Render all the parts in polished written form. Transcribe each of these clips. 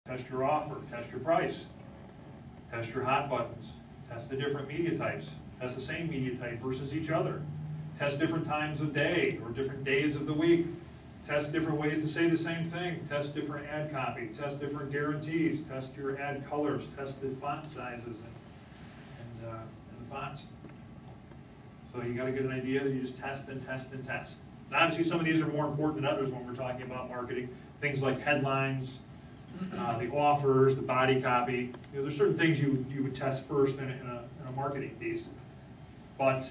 Test your offer, test your price, test your hot buttons, test the different media types, test the same media type versus each other, test different times of day or different days of the week, test different ways to say the same thing, test different ad copy, test different guarantees, test your ad colors, test the font sizes and the fonts. So you got to get an idea that you just test and test and test. And obviously some of these are more important than others when we're talking about marketing. Things like headlines, the offers, the body copy. You know, there's certain things you would test first in a marketing piece. But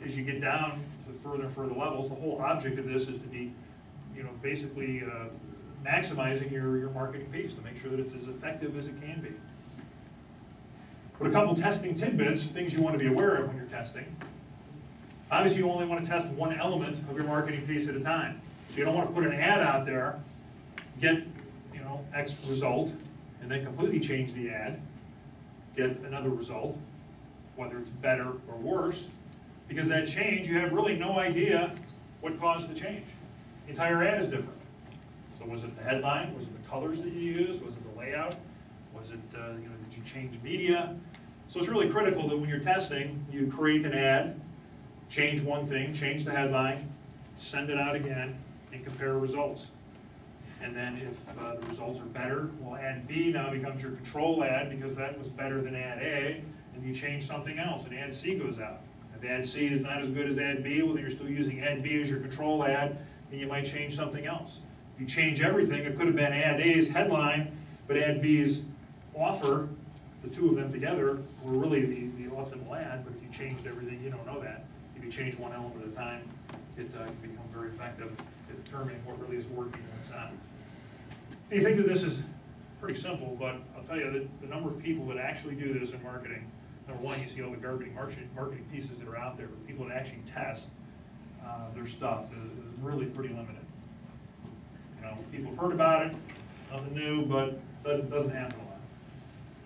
as you get down to further and further levels, the whole object of this is to be, you know, basically maximizing your marketing piece to make sure that it's as effective as it can be. But a couple testing tidbits, things you want to be aware of when you're testing. Obviously, you only want to test one element of your marketing piece at a time. So you don't want to put an ad out there, get, you know, X result, and then completely change the ad, get another result, whether it's better or worse, because that change, you have really no idea what caused the change. The entire ad is different. So was it the headline? Was it the colors that you used? Was it the layout? Was it, you know, did you change media? So it's really critical that when you're testing, you create an ad, change one thing, change the headline, send it out again, and compare results. And then if the results are better, well, ad B now becomes your control ad because that was better than ad A, and you change something else, and ad C goes out. If ad C is not as good as ad B, well, then you're still using ad B as your control ad, and you might change something else. If you change everything, it could have been ad A's headline, but ad B's offer, the two of them together, were really the optimal ad, but if you changed everything, you don't know that. If you change one element at a time, it can become very effective at determining what really is working and what's not. And you think that this is pretty simple, but I'll tell you that the number of people that actually do this in marketing, number one, you see all the garbage marketing pieces that are out there, but people that actually test their stuff is really pretty limited. You know, people have heard about it, it's nothing new, but it doesn't happen a lot.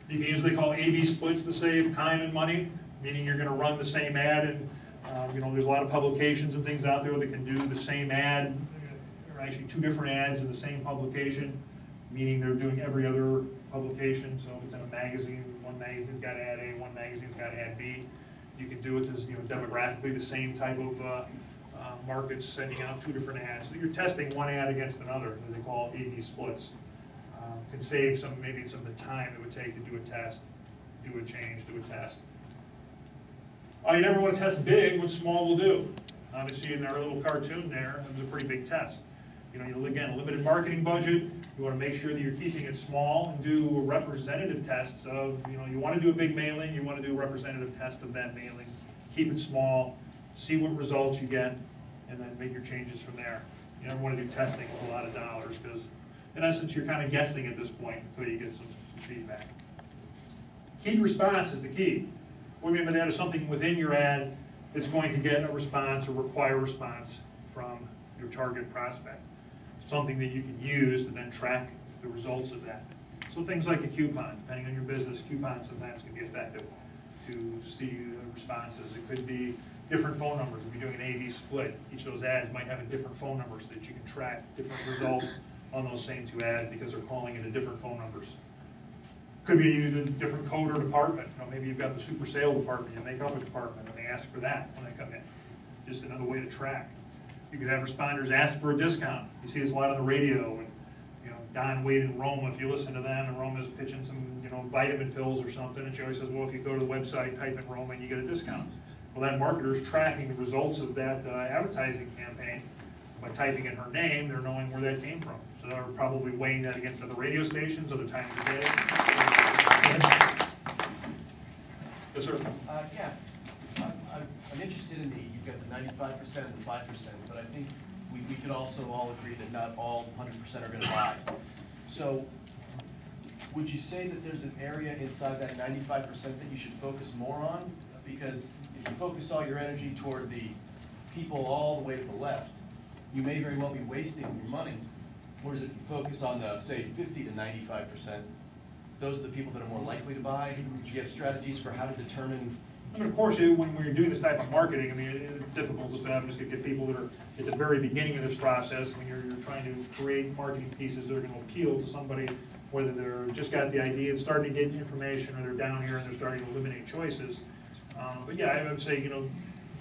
You can usually call A/B splits to save time and money, meaning you're going to run the same ad, and you know, there's a lot of publications and things out there that can do the same ad, or actually two different ads in the same publication, meaning they're doing every other publication. So if it's in a magazine, one magazine's got ad A, one magazine's got ad B. You can do it as, you know, demographically the same type of markets sending out two different ads. So you're testing one ad against another, that they call A/B splits. Can save maybe some of the time it would take to do a test, do a change, do a test. You never want to test big, what small will do. Obviously in our little cartoon there, it was a pretty big test. You know, again, a limited marketing budget, you want to make sure that you're keeping it small and do representative tests of, you know, you want to do a big mailing, you want to do a representative test of that mailing. Keep it small, see what results you get, and then make your changes from there. You never want to do testing with a lot of dollars because in essence, you're kind of guessing at this point until you get some feedback. Keyed response is the key. What we mean by that is something within your ad that's going to get a response or require a response from your target prospect. Something that you can use to then track the results of that. So things like a coupon, depending on your business, coupons sometimes can be effective to see the responses. It could be different phone numbers. If you're doing an A/B split, each of those ads might have a different phone number so that you can track different results on those same two ads because they're calling into different phone numbers. Could be a different code or department. You know, maybe you've got the super sale department, you make up a department, and they ask for that when they come in. Just another way to track. You could have responders ask for a discount. You see this a lot on the radio, and you know, Don Wade and Roma, if you listen to them, and Roma's pitching some, you know, vitamin pills or something, and she always says, well, if you go to the website, type in Roma, and you get a discount. Well, that marketer's tracking the results of that advertising campaign. By typing in her name, they're knowing where that came from. So they're probably weighing that against other radio stations, other times of day. Yes, sir? Yeah. I'm interested in you've got the 95% and the 5%, but I think we could also all agree that not all 100% are going to buy. So would you say that there's an area inside that 95% that you should focus more on? Because if you focus all your energy toward the people all the way to the left, you may very well be wasting your money. Whereas if you focus on the, say, 50 to 95%, those are the people that are more likely to buy. Do you have strategies for how to determine I mean, of course, when you're doing this type of marketing, I mean, it's difficult to say, I'm just gonna get people that are at the very beginning of this process. I mean, you're trying to create marketing pieces that are gonna appeal to somebody, whether they're just got the idea and starting to get information, or they're down here and they're starting to eliminate choices. But yeah, I would say, you know,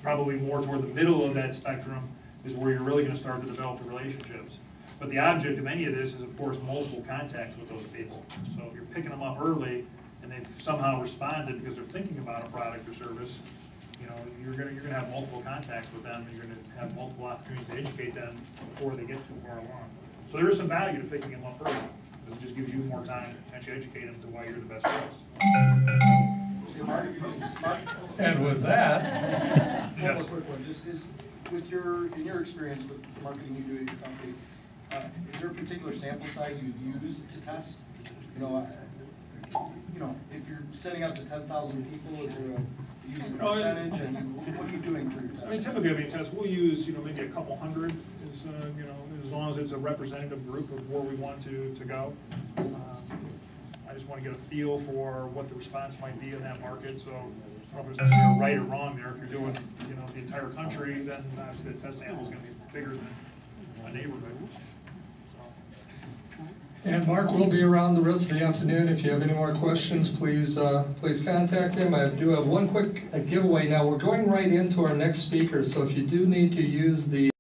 probably more toward the middle of that spectrum is where you're really gonna start to develop the relationships. But the object of any of this is, of course, multiple contacts with those people. So if you're picking them up early, and they've somehow responded because they're thinking about a product or service, you know, you're gonna have multiple contacts with them, and you're gonna have multiple opportunities to educate them before they get too far along. So there is some value to picking them up early, because it just gives you more time to actually educate them to why you're the best choice. And with that, One more quick one, just in your experience with the marketing you do at your company, is there a particular sample size you've used to test? You know, if you're sending out to 10,000 people, is there using a percentage, and what are you doing for your test? I mean, typically, tests, we'll use, you know, maybe a couple hundred, is, you know, as long as it's a representative group of where we want to go. I just want to get a feel for what the response might be in that market, so probably there's necessarily right or wrong there. If you're doing, you know, the entire country, then obviously the test sample is going to be bigger than a neighborhood. and Mark will be around the rest of the afternoon. If you have any more questions, please contact him. I do have one quick giveaway now. We're going right into our next speaker, so if you do need to use the